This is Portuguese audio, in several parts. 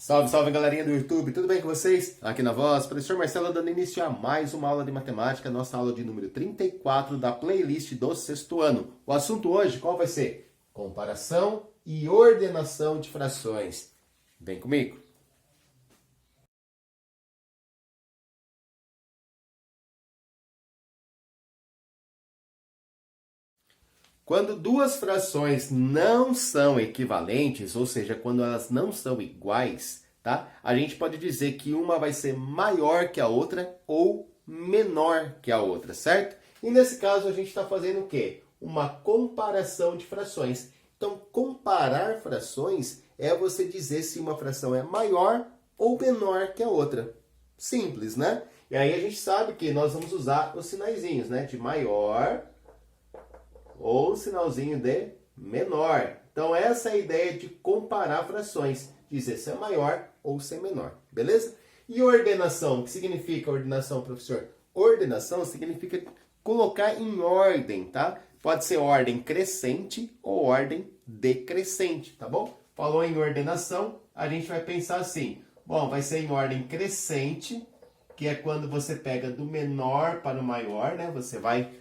Salve, salve galerinha do YouTube, tudo bem com vocês? Aqui na voz, professor Marcelo dando início a mais uma aula de matemática, nossa aula de número 34 da playlist do sexto ano. O assunto hoje, qual vai ser? Comparação e ordenação de frações. Vem comigo. Quando duas frações não são equivalentes, ou seja, quando elas não são iguais, tá? A gente pode dizer que uma vai ser maior que a outra ou menor que a outra, certo? E nesse caso a gente está fazendo o quê? Uma comparação de frações. Então, comparar frações é você dizer se uma fração é maior ou menor que a outra. Simples, né? E aí a gente sabe que nós vamos usar os sinaizinhos, né? De maior ou o sinalzinho de menor. Então, essa é a ideia de comparar frações. Dizer se é maior ou se é menor. Beleza? E ordenação? O que significa ordenação, professor? Ordenação significa colocar em ordem, tá? Pode ser ordem crescente ou ordem decrescente, tá bom? Falou em ordenação, a gente vai pensar assim. Bom, vai ser em ordem crescente, que é quando você pega do menor para o maior, né? Você vai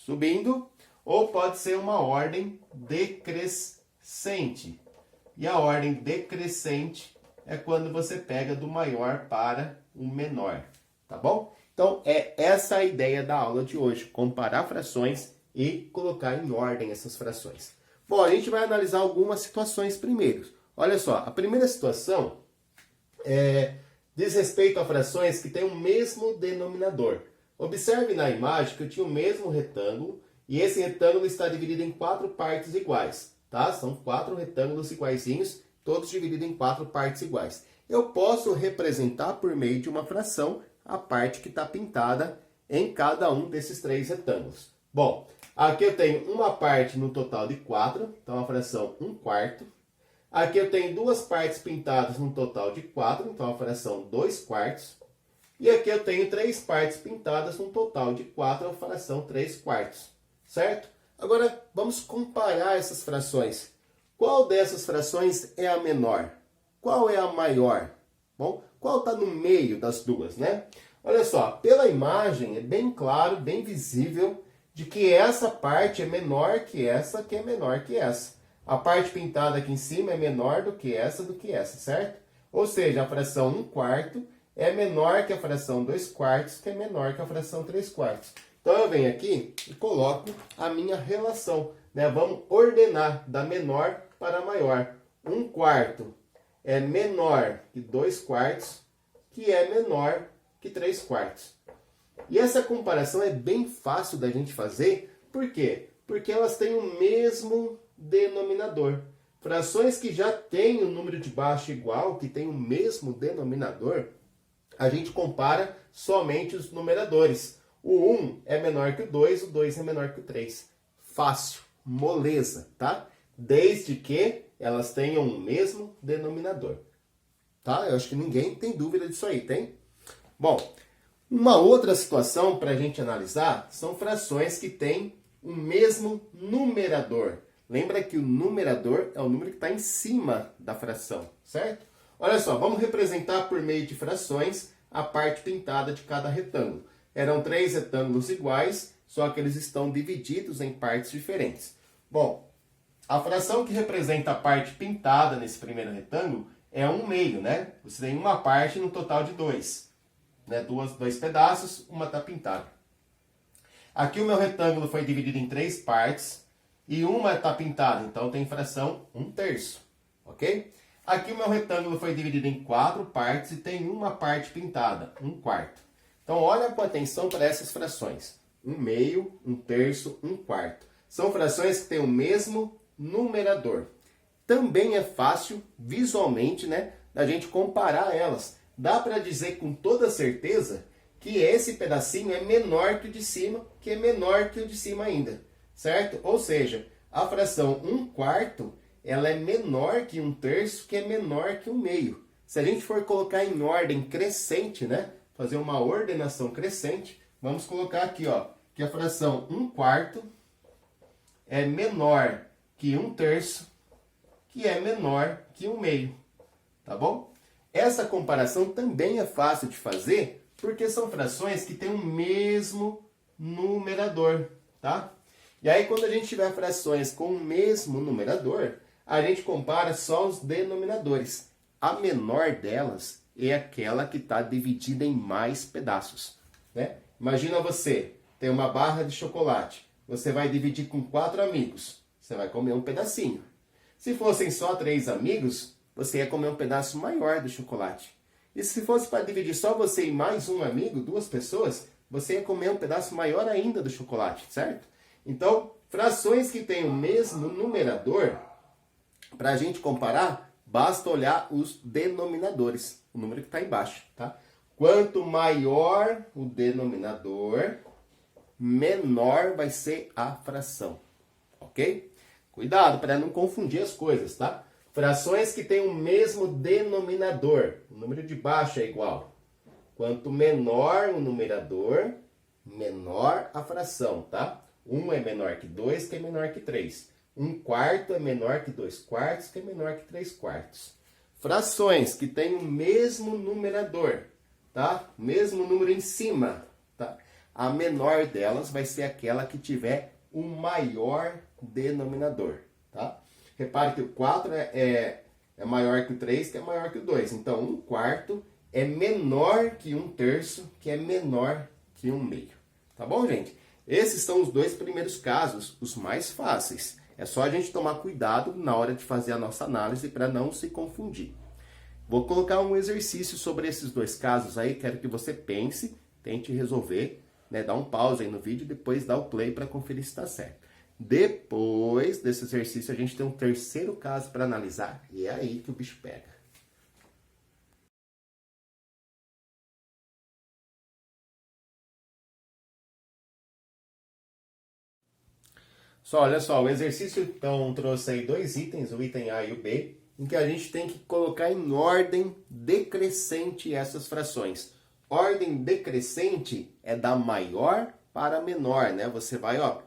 subindo. Ou pode ser uma ordem decrescente. E a ordem decrescente é quando você pega do maior para o menor, tá bom? Então, é essa a ideia da aula de hoje, comparar frações e colocar em ordem essas frações. Bom, a gente vai analisar algumas situações primeiro. Olha só, a primeira situação diz respeito a frações que têm o mesmo denominador. Observe na imagem que eu tinha o mesmo retângulo, e esse retângulo está dividido em 4 partes iguais, tá? São 4 retângulos iguaizinhos, todos divididos em 4 partes iguais. Eu posso representar por meio de uma fração a parte que está pintada em cada um desses 3 retângulos. Bom, aqui eu tenho uma parte no total de 4, então a fração 1/4. Aqui eu tenho 2 partes pintadas no total de 4, então a fração 2/4. E aqui eu tenho 3 partes pintadas no total de 4, a fração 3/4. Certo? Agora, vamos comparar essas frações. Qual dessas frações é a menor? Qual é a maior? Bom, qual está no meio das duas, né? Olha só, pela imagem é bem claro, bem visível, de que essa parte é menor que é menor que essa. A parte pintada aqui em cima é menor do que essa, certo? Ou seja, a fração 1/4 é menor que a fração 2/4, que é menor que a fração 3/4. Então, eu venho aqui e coloco a minha relação, né? Vamos ordenar da menor para a maior. 1/4 é menor que 2/4, que é menor que 3/4. E essa comparação é bem fácil da gente fazer. Por quê? Porque elas têm o mesmo denominador. Frações que já têm o número de baixo igual, que tem o mesmo denominador, a gente compara somente os numeradores. O 1 é menor que o 2 é menor que o 3. Fácil, moleza, tá? Desde que elas tenham o mesmo denominador. Tá? Eu acho que ninguém tem dúvida disso aí, tem? Bom, uma outra situação para a gente analisar são frações que têm o mesmo numerador. Lembra que o numerador é o número que está em cima da fração, certo? Olha só, vamos representar por meio de frações a parte pintada de cada retângulo. Eram 3 retângulos iguais, só que eles estão divididos em partes diferentes. Bom, a fração que representa a parte pintada nesse primeiro retângulo é 1/2, né? Você tem uma parte no total de 2. Né? Dois pedaços, uma está pintada. Aqui o meu retângulo foi dividido em 3 partes e uma está pintada, então tem fração 1/3, ok? Aqui o meu retângulo foi dividido em 4 partes e tem uma parte pintada, 1/4. Então, olha com atenção para essas frações. 1/2, 1/3, 1/4. São frações que têm o mesmo numerador. Também é fácil, visualmente, né, da gente comparar elas. Dá para dizer com toda certeza que esse pedacinho é menor que o de cima, que é menor que o de cima ainda. Certo? Ou seja, a fração 1/4, ela é menor que 1/3, que é menor que 1/2. Se a gente for colocar em ordem crescente, né? Fazer uma ordenação crescente, vamos colocar aqui, ó, que a fração 1/4 é menor que 1/3, que é menor que 1/2. tá bom? Essa comparação também é fácil de fazer, porque são frações que têm o mesmo numerador, tá? E aí, quando a gente tiver frações com o mesmo numerador, a gente compara só os denominadores. A menor delas é aquela que está dividida em mais pedaços, né? Imagina você tem uma barra de chocolate. Você vai dividir com 4 amigos. Você vai comer um pedacinho. Se fossem só 3 amigos, você ia comer um pedaço maior do chocolate. E se fosse para dividir só você e mais um amigo, 2 pessoas, você ia comer um pedaço maior ainda do chocolate, certo? Então, frações que têm o mesmo numerador, para a gente comparar, basta olhar os denominadores, o número que está embaixo, tá? Quanto maior o denominador, menor vai ser a fração, ok? Cuidado para não confundir as coisas, tá? Frações que têm o mesmo denominador, o número de baixo é igual. Quanto menor o numerador, menor a fração, tá? 1 é menor que 2, que é menor que 3. 1/4 é menor que 2/4, que é menor que 3/4. Frações que têm o mesmo numerador, tá? Mesmo número em cima, tá? A menor delas vai ser aquela que tiver o maior denominador, tá? Repare que o 4 é maior que o 3, que é maior que o 2. Então, 1/4 é menor que 1/3, que é menor que 1/2. Tá bom, gente? Esses são os 2 primeiros casos, os mais fáceis. É só a gente tomar cuidado na hora de fazer a nossa análise para não se confundir. Vou colocar um exercício sobre esses 2 casos aí, quero que você pense, tente resolver, né? Dá um pause aí no vídeo e depois dá o play para conferir se está certo. Depois desse exercício, a gente tem um terceiro caso para analisar e é aí que o bicho pega. Olha só, o exercício então trouxe aí 2 itens, o item A e o B, em que a gente tem que colocar em ordem decrescente essas frações. Ordem decrescente é da maior para a menor, né? Você vai, ó,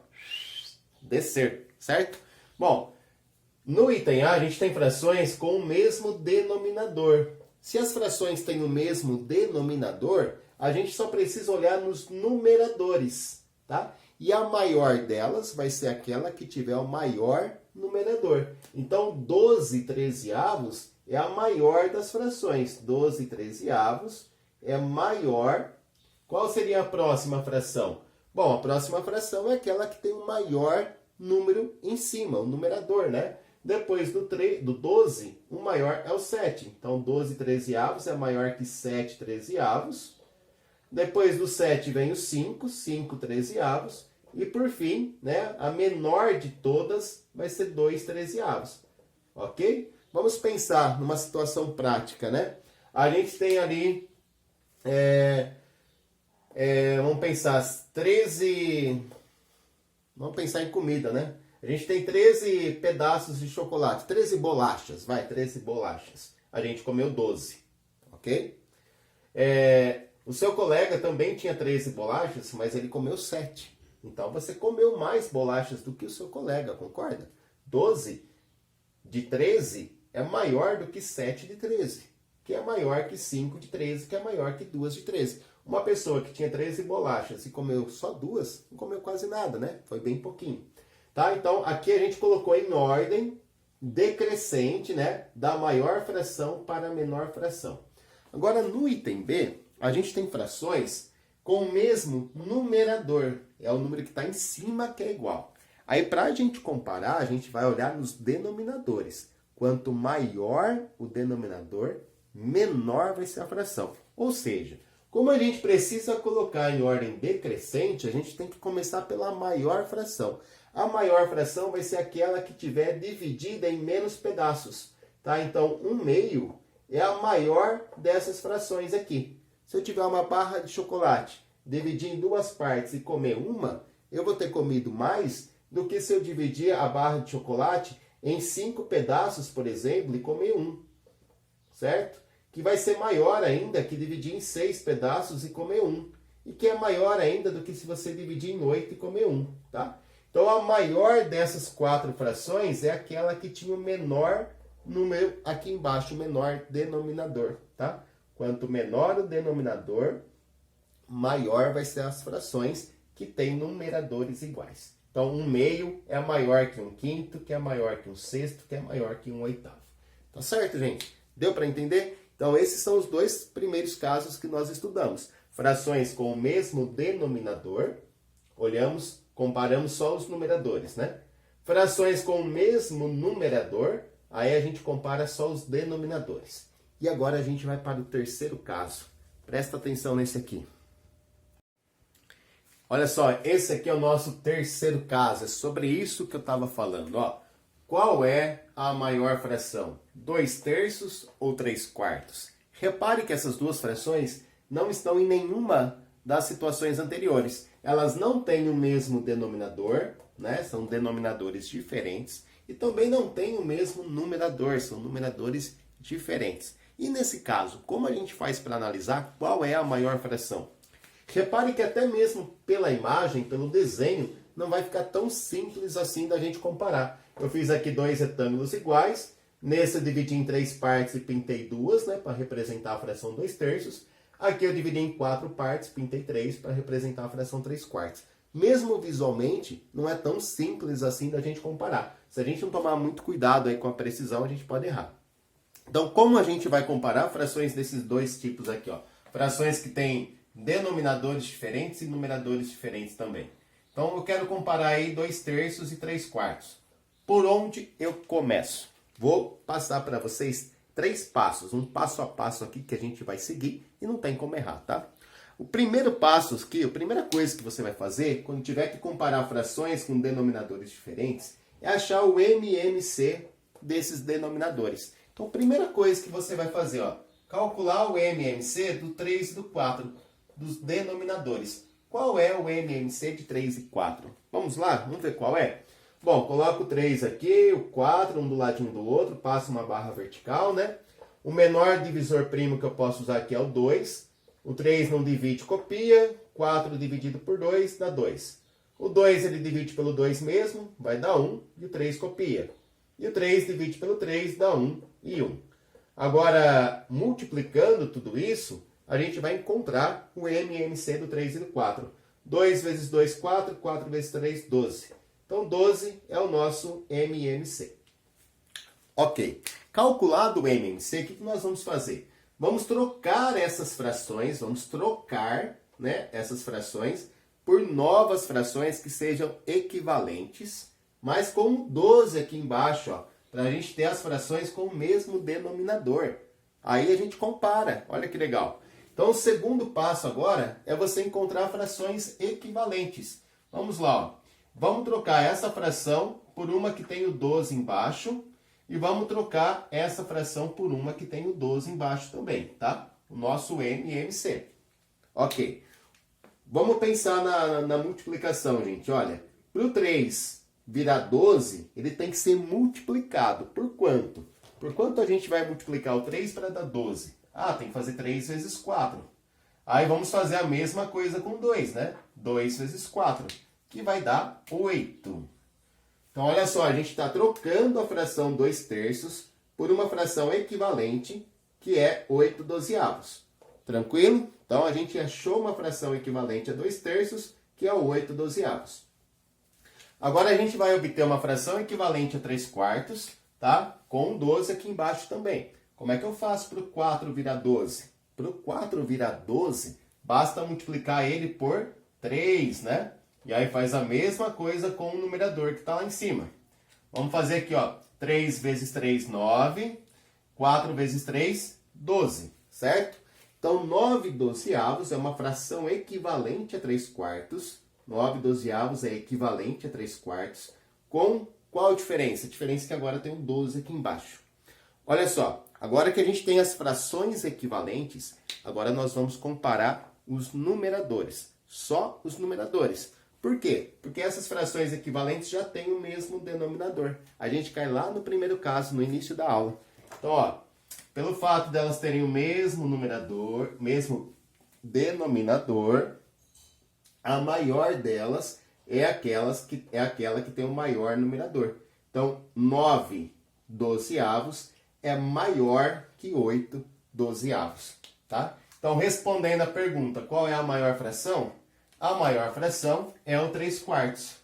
descer, certo? Bom, no item A a gente tem frações com o mesmo denominador. Se as frações têm o mesmo denominador, a gente só precisa olhar nos numeradores, tá? E a maior delas vai ser aquela que tiver o maior numerador. Então, 12/13 é a maior das frações. 12/13 é maior. Qual seria a próxima fração? Bom, a próxima fração é aquela que tem o maior número em cima, o numerador, né? Depois do 12, o maior é o 7. Então, 12/13 é maior que 7/13. Depois do 7 vem o 5, 5/13. E por fim, né, a menor de todas vai ser 2/13. Ok? Vamos pensar numa situação prática, né? A gente tem ali, vamos pensar, 13... Vamos pensar em comida, né? A gente tem 13 pedaços de chocolate, 13 bolachas, 13 bolachas. A gente comeu 12, ok? O seu colega também tinha 13 bolachas, mas ele comeu 7. Então, você comeu mais bolachas do que o seu colega, concorda? 12 de 13 é maior do que 7 de 13, que é maior que 5 de 13, que é maior que 2 de 13. Uma pessoa que tinha 13 bolachas e comeu só 2, não comeu quase nada, né? Foi bem pouquinho. Tá? Então, aqui a gente colocou em ordem decrescente, né? Da maior fração para a menor fração. Agora, no item B, a gente tem frações com o mesmo numerador. É o número que está em cima que é igual. Aí, para a gente comparar, a gente vai olhar nos denominadores. Quanto maior o denominador, menor vai ser a fração. Ou seja, como a gente precisa colocar em ordem decrescente, a gente tem que começar pela maior fração. A maior fração vai ser aquela que tiver dividida em menos pedaços. Tá? Então, 1/2 é a maior dessas frações aqui. Se eu tiver uma barra de chocolate, dividir em 2 partes e comer uma, eu vou ter comido mais do que se eu dividir a barra de chocolate em 5 pedaços, por exemplo, e comer um. Certo? Que vai ser maior ainda que dividir em 6 pedaços e comer um. E que é maior ainda do que se você dividir em 8 e comer um. Tá? Então, a maior dessas 4 frações é aquela que tinha o menor número aqui embaixo, menor denominador, tá? Quanto menor o denominador, maior vai ser as frações que têm numeradores iguais. Então, 1/2 é maior que 1/5, que é maior que 1/6, que é maior que 1/8. Tá certo, gente? Deu para entender? Então, esses são os dois primeiros casos que nós estudamos. Frações com o mesmo denominador. Olhamos, comparamos só os numeradores, né? Frações com o mesmo numerador. Aí a gente compara só os denominadores. E agora a gente vai para o terceiro caso. Presta atenção nesse aqui. Olha só, esse aqui é o nosso terceiro caso. É sobre isso que eu estava falando, ó. Qual é a maior fração? 2/3 ou 3/4? Repare que essas duas frações não estão em nenhuma das situações anteriores. Elas não têm o mesmo denominador, né? São denominadores diferentes. E também não têm o mesmo numerador, são numeradores diferentes. E nesse caso, como a gente faz para analisar qual é a maior fração? Repare que até mesmo pela imagem, pelo desenho, não vai ficar tão simples assim da gente comparar. Eu fiz aqui dois retângulos iguais. Nesse eu dividi em 3 partes e pintei 2, né, para representar a fração 2/3. Aqui eu dividi em 4 partes, pintei 3 para representar a fração 3/4. Mesmo visualmente, não é tão simples assim da gente comparar. Se a gente não tomar muito cuidado aí com a precisão, a gente pode errar. Então, como a gente vai comparar frações desses dois tipos aqui, ó? Frações que têm denominadores diferentes e numeradores diferentes também. Então, eu quero comparar aí 2/3 e 3/4. Por onde eu começo? Vou passar para vocês 3 passos, um passo a passo aqui que a gente vai seguir e não tem como errar, tá? O primeiro passo aqui, a primeira coisa que você vai fazer, quando tiver que comparar frações com denominadores diferentes, é achar o MMC desses denominadores. Então, a primeira coisa que você vai fazer, ó, calcular o MMC do 3 e do 4, dos denominadores. Qual é o MMC de 3 e 4? Vamos lá? Vamos ver qual é? Bom, coloco o 3 aqui, o 4, um do ladinho do outro, passo uma barra vertical, né? O menor divisor primo que eu posso usar aqui é o 2. O 3 não divide, copia. 4 dividido por 2 dá 2. O 2 ele divide pelo 2 mesmo, vai dar 1, e o 3 copia. E o 3 divide pelo 3 dá 1 e 1. Agora, multiplicando tudo isso, a gente vai encontrar o MMC do 3 e do 4. 2 vezes 2, 4. 4 vezes 3, 12. Então, 12 é o nosso MMC. Ok. Calculado o MMC, o que nós vamos fazer? Vamos trocar essas frações, vamos trocar, né, essas frações por novas frações que sejam equivalentes, mas com 12 aqui embaixo, ó, para a gente ter as frações com o mesmo denominador. Aí a gente compara, olha que legal. Então, o segundo passo agora é você encontrar frações equivalentes. Vamos lá, ó. Vamos trocar essa fração por uma que tem o 12 embaixo e vamos trocar essa fração por uma que tem o 12 embaixo também, tá? O nosso MMC. Ok. Vamos pensar na multiplicação, gente. Olha, para o 3 virar 12, ele tem que ser multiplicado. Por quanto? Por quanto a gente vai multiplicar o 3 para dar 12? Ah, tem que fazer 3 vezes 4. Aí vamos fazer a mesma coisa com 2, né? 2 vezes 4, que vai dar 8. Então, olha só, a gente está trocando a fração 2/3 por uma fração equivalente, que é 8/12. Tranquilo? Então, a gente achou uma fração equivalente a 2/3, que é o 8/12. Agora, a gente vai obter uma fração equivalente a 3/4, tá? Com 12 aqui embaixo também. Como é que eu faço para o 4 virar 12? Para o 4 virar 12, basta multiplicar ele por 3, né? E aí faz a mesma coisa com o numerador que está lá em cima. Vamos fazer aqui, ó. 3 vezes 3, 9. 4 vezes 3, 12, certo? Então, 9/12 é uma fração equivalente a 3/4. 9/12 é equivalente a 3/4. Com qual diferença? A diferença é que agora tem um 12 aqui embaixo. Olha só, agora que a gente tem as frações equivalentes, agora nós vamos comparar os numeradores. Só os numeradores. Por quê? Porque essas frações equivalentes já têm o mesmo denominador. A gente cai lá no primeiro caso, no início da aula. Então, ó, pelo fato delas terem o mesmo numerador, mesmo denominador, a maior delas é aquela que tem o maior numerador. Então, 9 dozeavos é maior que 8 dozeavos, tá? Então, respondendo a pergunta, qual é a maior fração? A maior fração é o 3/4,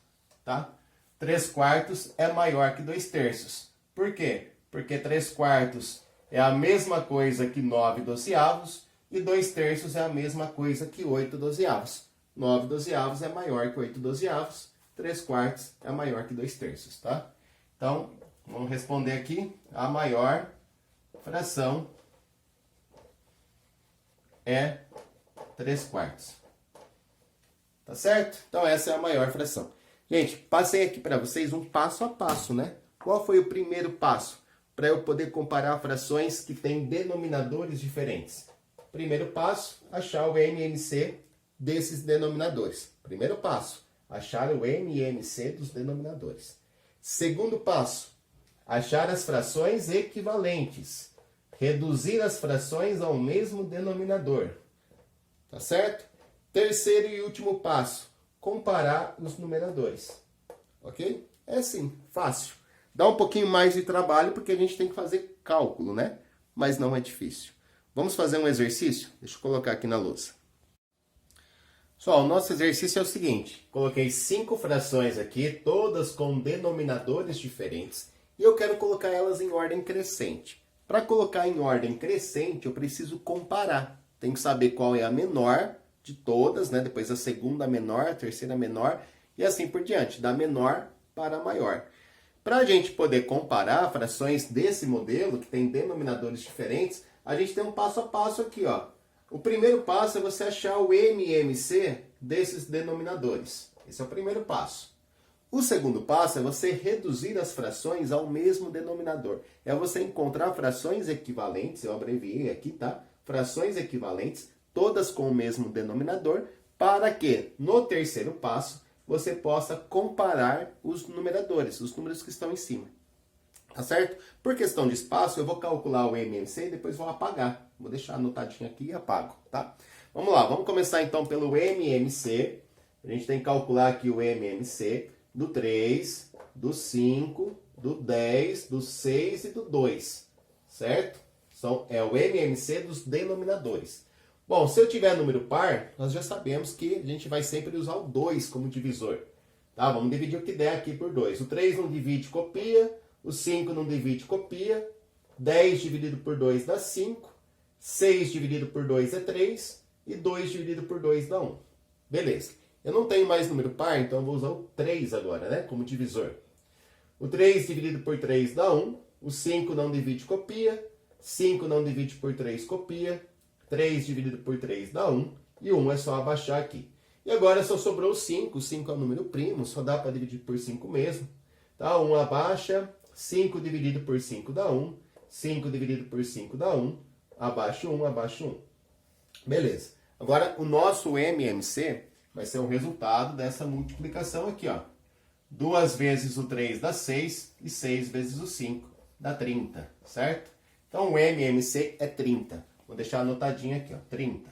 tá? 3/4 é maior que 2/3. Por quê? Porque 3/4 é a mesma coisa que 9 dozeavos e 2/3 é a mesma coisa que 8 dozeavos. 9 dozeavos é maior que 8 dozeavos, 3/4 é maior que 2/3, tá? Então, vamos responder aqui, a maior fração é 3/4. Tá certo? Então, essa é a maior fração. Gente, passei aqui para vocês um passo a passo, né? Qual foi o primeiro passo para eu poder comparar frações que têm denominadores diferentes? Primeiro passo, achar o MMC desses denominadores. Primeiro passo, achar o MMC dos denominadores. Segundo passo, achar as frações equivalentes. Reduzir as frações ao mesmo denominador. Tá certo? Terceiro e último passo, comparar os numeradores. Ok? É assim, fácil. Dá um pouquinho mais de trabalho porque a gente tem que fazer cálculo, né? Mas não é difícil. Vamos fazer um exercício? Deixa eu colocar aqui na lousa. Pessoal, o nosso exercício é o seguinte. Coloquei 5 frações aqui, todas com denominadores diferentes. E eu quero colocar elas em ordem crescente. Para colocar em ordem crescente, eu preciso comparar. Tenho que saber qual é a menor de todas, né? Depois a segunda menor, a terceira menor e assim por diante, da menor para a maior. Para a gente poder comparar frações desse modelo, que tem denominadores diferentes, a gente tem um passo a passo aqui, ó. O primeiro passo é você achar o MMC desses denominadores. Esse é o primeiro passo. O segundo passo é você reduzir as frações ao mesmo denominador. É você encontrar frações equivalentes, eu abreviei aqui, tá? Frações equivalentes, todas com o mesmo denominador, para que, no terceiro passo, você possa comparar os numeradores, os números que estão em cima. Tá certo? Por questão de espaço, eu vou calcular o MMC e depois vou apagar. Vou deixar anotadinho aqui e apago, tá? Vamos lá, vamos começar então pelo MMC. A gente tem que calcular aqui o MMC do 3, do 5, do 10, do 6 e do 2, certo? É o MMC dos denominadores. Bom, se eu tiver número par, nós já sabemos que a gente vai sempre usar o 2 como divisor. Tá? Vamos dividir o que der aqui por 2. O 3 não divide, copia. O 5 não divide, copia. 10 dividido por 2 dá 5. 6 dividido por 2 é 3. E 2 dividido por 2 dá 1. Beleza. Eu não tenho mais número par, então eu vou usar o 3 agora, né? Como divisor. O 3 dividido por 3 dá 1. O 5 não divide, copia. 5 não divide por 3, copia. 3 dividido por 3 dá 1. E 1 é só abaixar aqui. E agora só sobrou o 5. O 5 é um número primo, só dá para dividir por 5 mesmo. Tá? 1 abaixa. 5 dividido por 5 dá 1. 5 dividido por 5 dá 1. Abaixo 1, abaixo 1. Beleza. Agora, o nosso MMC vai ser o resultado dessa multiplicação aqui, ó. 2 vezes o 3 dá 6 e 6 vezes o 5 dá 30, certo? Então, o MMC é 30. Vou deixar anotadinho aqui, ó, 30.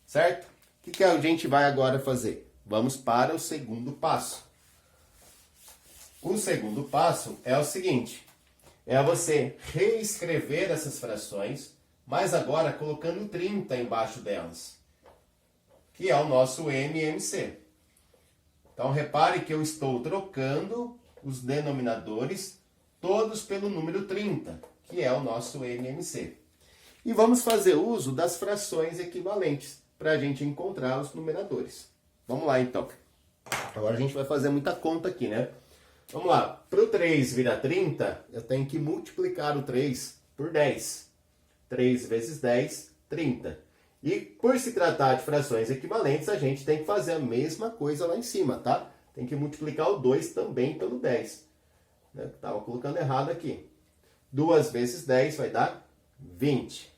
Certo? O que a gente vai agora fazer? Vamos para o segundo passo. O segundo passo é o seguinte. É você reescrever essas frações, mas agora colocando 30 embaixo delas. Que é o nosso MMC. Então, repare que eu estou trocando os denominadores todos pelo número 30, que é o nosso MMC. E vamos fazer uso das frações equivalentes para a gente encontrar os numeradores. Vamos lá, então. Agora a gente vai fazer muita conta aqui, né? Vamos lá. Para o 3 virar 30, eu tenho que multiplicar o 3 por 10. 3 vezes 10, 30. E por se tratar de frações equivalentes, a gente tem que fazer a mesma coisa lá em cima, tá? Tem que multiplicar o 2 também pelo 10. Estava colocando errado aqui. 2 vezes 10 vai dar 20.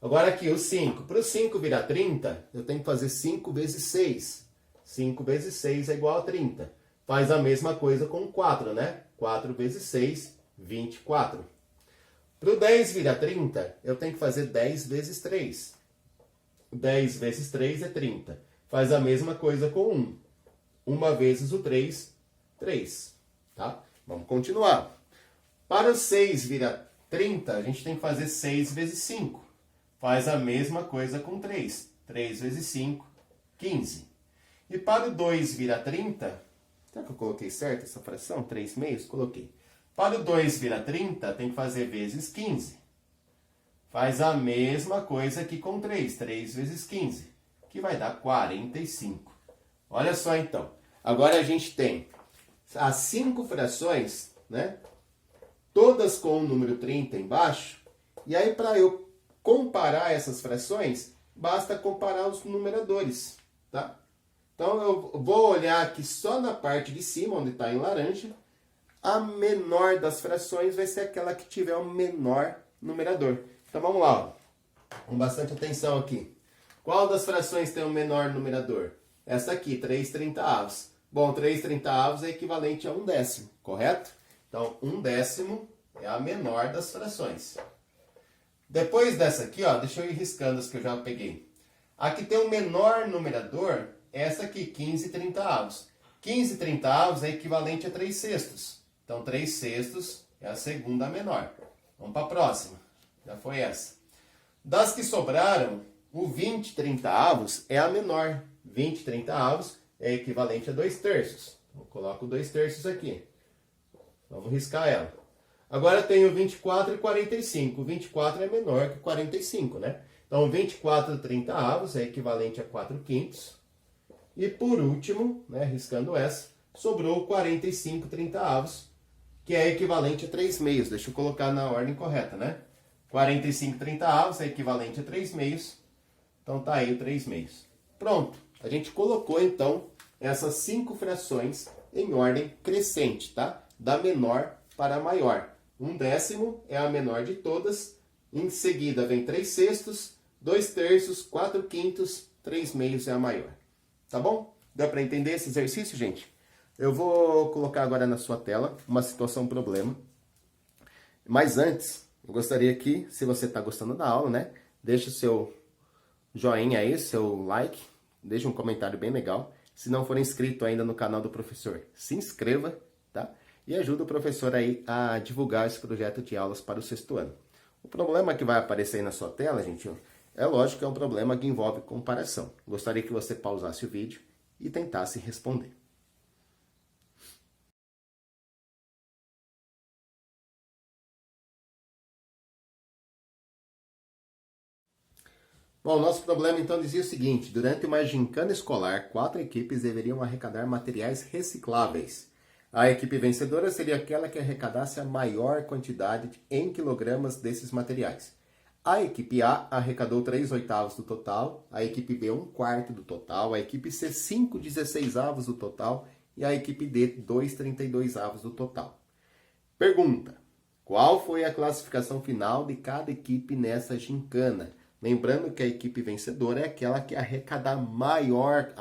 Agora aqui o 5. Para o 5 virar 30, eu tenho que fazer 5 vezes 6. 5 vezes 6 é igual a 30. Faz a mesma coisa com o 4, né? 4 vezes 6, 24. Para o 10 virar 30, eu tenho que fazer 10 vezes 3. 10 vezes 3 é 30. Faz a mesma coisa com 1. 1 vezes o 3, 3. Tá? Vamos continuar. Para o 6 virar 30, a gente tem que fazer 6 vezes 5. Faz a mesma coisa com 3. 3 vezes 5, 15. E para o 2 virar 30, será que eu coloquei certo essa fração? 3 meios? Coloquei. Para o 2 virar 30, tem que fazer vezes 15. Faz a mesma coisa aqui com 3. 3 vezes 15, que vai dar 45. Olha só então. Agora a gente tem as 5 frações, né? Todas com o número 30 embaixo. E aí, para eu comparar essas frações, basta comparar os numeradores, tá? Então, eu vou olhar aqui só na parte de cima, onde está em laranja. A menor das frações vai ser aquela que tiver o menor numerador. Então, vamos lá, ó. Com bastante atenção aqui. Qual das frações tem o menor numerador? Essa aqui, 3/30. Bom, 3/30 é equivalente a 1/10, correto? Então, 1/10 é a menor das frações. Depois dessa aqui, ó, deixa eu ir riscando as que eu já peguei. A que tem o menor numerador é essa aqui, 15/30. 15/30 é equivalente a 3/6. Então, 3/6 é a segunda menor. Vamos para a próxima. Já foi essa. Das que sobraram, o 20/30 é a menor. 20/30 é equivalente a 2/3. Eu coloco 2/3 aqui. Vamos riscar ela. Agora tem o 24 e 45. O 24 é menor que 45, né? Então, 24/30 é equivalente a 4/5. E por último, né, riscando essa, sobrou o 45/30, que é equivalente a 3 meios. Deixa eu colocar na ordem correta, né? 45/30 é equivalente a 3 meios. Então, tá aí o 3 meios. Pronto. A gente colocou, então, essas 5 frações em ordem crescente, tá? Da menor para a maior. 1/10 é a menor de todas. Em seguida vem 3/6, 2/3, 4/5, 3 meios é a maior. Tá bom? Dá para entender esse exercício, gente? Eu vou colocar agora na sua tela uma situação problema. Mas antes, eu gostaria que, se você está gostando da aula, né? Deixa o seu joinha aí, seu like. Deixa um comentário bem legal. Se não for inscrito ainda no canal do professor, se inscreva, tá? E ajuda o professor aí a divulgar esse projeto de aulas para o 6º ano. O problema que vai aparecer aí na sua tela, gente, é lógico que é um problema que envolve comparação. Gostaria que você pausasse o vídeo e tentasse responder. Bom, nosso problema então dizia o seguinte: durante uma gincana escolar, 4 equipes deveriam arrecadar materiais recicláveis. A equipe vencedora seria aquela que arrecadasse a maior quantidade em quilogramas desses materiais. A equipe A arrecadou 3/8 do total, a equipe B 1/4 do total, a equipe C 5/16 do total e a equipe D 2/32 do total. Pergunta: qual foi a classificação final de cada equipe nessa gincana? Lembrando que a equipe vencedora é aquela que arrecada a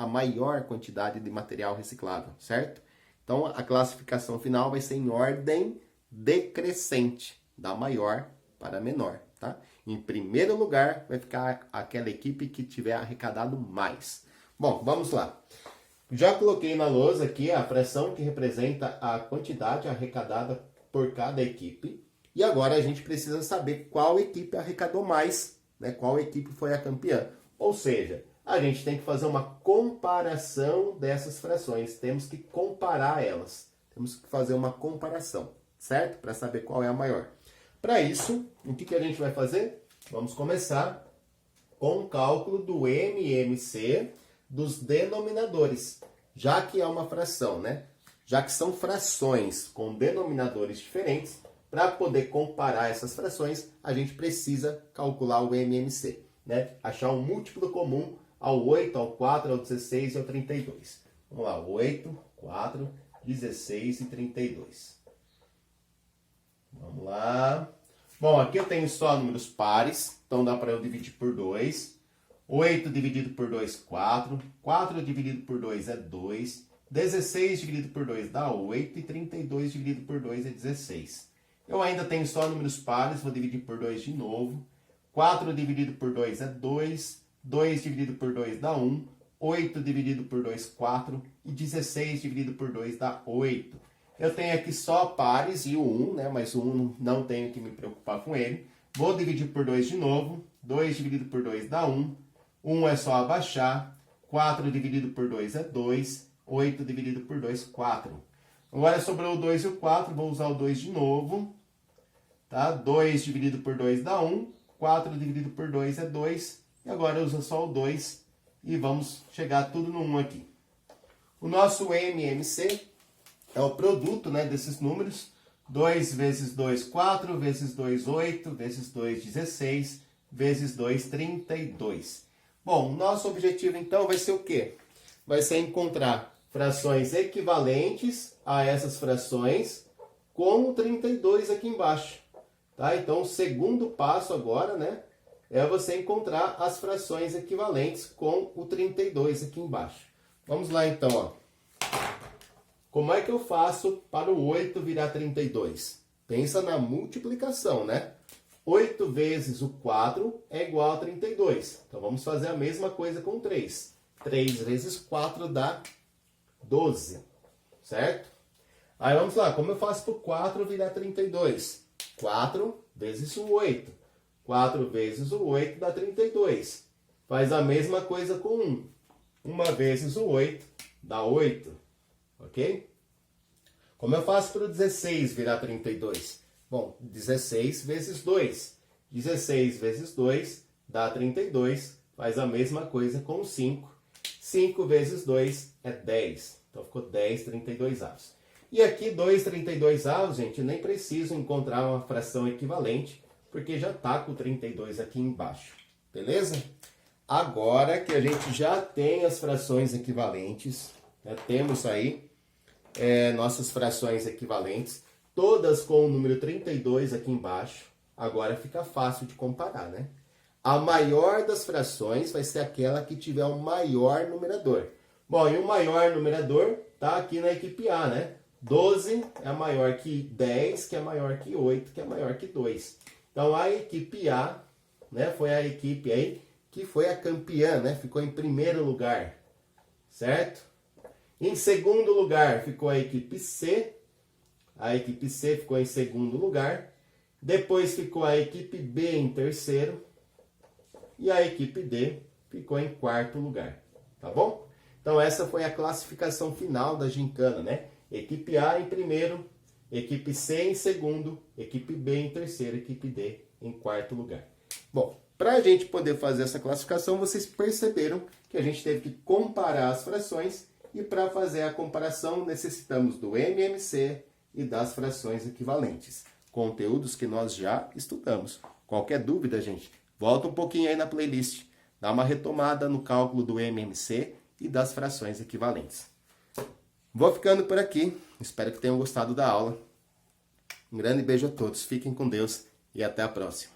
maior quantidade de material reciclável, certo? Então, a classificação final vai ser em ordem decrescente, da maior para a menor, tá? Em primeiro lugar, vai ficar aquela equipe que tiver arrecadado mais. Bom, vamos lá. Já coloquei na lousa aqui a fração que representa a quantidade arrecadada por cada equipe. E agora a gente precisa saber qual equipe arrecadou mais, né? Qual equipe foi a campeã. Ou seja, a gente tem que fazer uma comparação dessas frações. Temos que comparar elas. Temos que fazer uma comparação, certo? Para saber qual é a maior. Para isso, o que a gente vai fazer? Vamos começar com o cálculo do MMC dos denominadores. Já que é uma fração, né? Já que são frações com denominadores diferentes, para poder comparar essas frações, a gente precisa calcular o MMC, né? Achar um múltiplo comum ao 8, ao 4, ao 16 e ao 32. Vamos lá, 8, 4, 16 e 32. Vamos lá. Bom, aqui eu tenho só números pares, então dá para eu dividir por 2. 8 dividido por 2, 4. 4 dividido por 2 é 2. 16 dividido por 2 dá 8. E 32 dividido por 2 é 16. Eu ainda tenho só números pares, vou dividir por 2 de novo. 4 dividido por 2 é 2. 2 dividido por 2 dá 1. 8 dividido por 2, 4. E 16 dividido por 2 dá 8. Eu tenho aqui só pares e o 1, né? Mas o 1 não tenho que me preocupar com ele. Vou dividir por 2 de novo. 2 dividido por 2 dá 1. 1 é só abaixar. 4 dividido por 2 é 2. 8 dividido por 2, 4. Agora sobrou o 2 e o 4. Vou usar o 2 de novo. Tá? 2 dividido por 2 dá 1. 4 dividido por 2 é 2. E agora usa só o 2. E vamos chegar tudo no 1 aqui. O nosso MMC é o produto, né, desses números. 2 vezes 2, 4, vezes 2, 8, vezes 2, 16, vezes 2, 32. Bom, nosso objetivo então vai ser o quê? Vai ser encontrar frações equivalentes a essas frações com o 32 aqui embaixo. Tá? Então, o segundo passo agora, né, é você encontrar as frações equivalentes com o 32 aqui embaixo. Vamos lá então, ó. Como é que eu faço para o 8 virar 32? Pensa na multiplicação, né? 8 vezes o 4 é igual a 32. Então, vamos fazer a mesma coisa com 3. 3 vezes 4 dá 12, certo? Aí, vamos lá. Como eu faço para o 4 virar 32? 4 vezes o 8. 4 vezes o 8 dá 32. Faz a mesma coisa com 1. 1 vezes o 8 dá 8. Ok? Como eu faço para o 16 virar 32? Bom, 16 vezes 2. 16 vezes 2 dá 32. Faz a mesma coisa com 5. 5 vezes 2 é 10. Então, ficou 10 32avos. E aqui, 2 32avos, gente, nem preciso encontrar uma fração equivalente, porque já está com o 32 aqui embaixo. Beleza? Agora que a gente já tem as frações equivalentes, né, temos aí nossas frações equivalentes, todas com o número 32 aqui embaixo. Agora fica fácil de comparar, né? A maior das frações vai ser aquela que tiver o maior numerador. Bom, e o maior numerador está aqui na equipe A, né? 12 é maior que 10, que é maior que 8, que é maior que 2. Então, a equipe A, né, foi a equipe aí que foi a campeã, né? Ficou em primeiro lugar, certo? Em segundo lugar ficou a equipe C. A equipe C ficou em segundo lugar. Depois ficou a equipe B em terceiro. E a equipe D ficou em quarto lugar. Tá bom? Então essa foi a classificação final da gincana, né? Equipe A em primeiro, equipe C em segundo, equipe B em terceiro, equipe D em quarto lugar. Bom, para a gente poder fazer essa classificação, vocês perceberam que a gente teve que comparar as frações. E para fazer a comparação, necessitamos do MMC e das frações equivalentes. Conteúdos que nós já estudamos. Qualquer dúvida, gente, volta um pouquinho aí na playlist. Dá uma retomada no cálculo do MMC e das frações equivalentes. Vou ficando por aqui. Espero que tenham gostado da aula. Um grande beijo a todos. Fiquem com Deus e até a próxima.